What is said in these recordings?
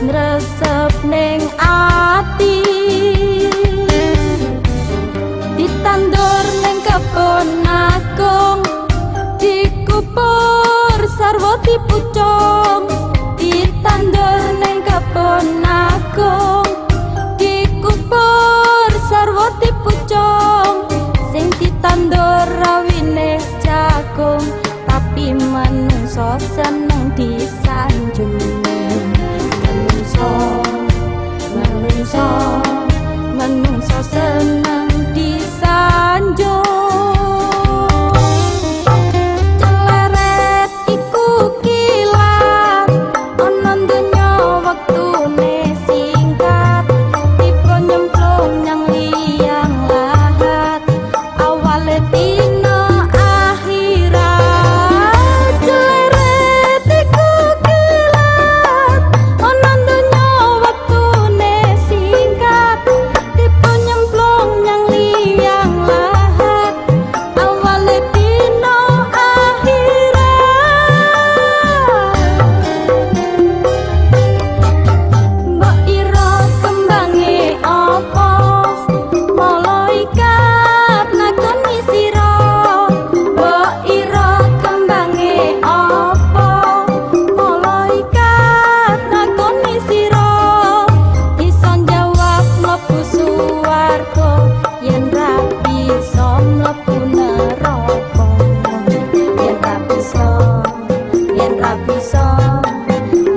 ngresep ning ati ditandur ning kebon agung dikubur sarwa dipucung ditandur ning kebon agung dikubur sarwa dipucung sing ditandur rawine jagung tapi manungsa seneng disanjung manungsa seneng disanjung celeret iku kilat ana donya wektune singkat tiba nyemplung nyang liang lahat awale dina akhirat celeret iku kilat ana donya wektune singkat tiba nyemplung nyang liang lahat awale dina mbok ira kembange apa malaikat nakoni sira mbok ira kembange apa malaikat nakoni sira iso jawab mlebu swarga yen ra bisa mlebu neraka yen ra bisa yen ra bisa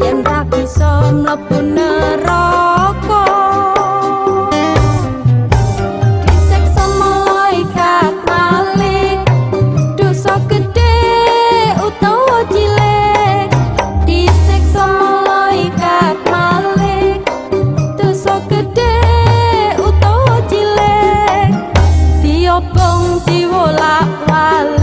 yen ra bisa mlebu neraka disiksa malaikat malih dosa gedhe utawa cilik disiksa malaikat malih dosa gedhe utawa cilik diobong diwolak-walik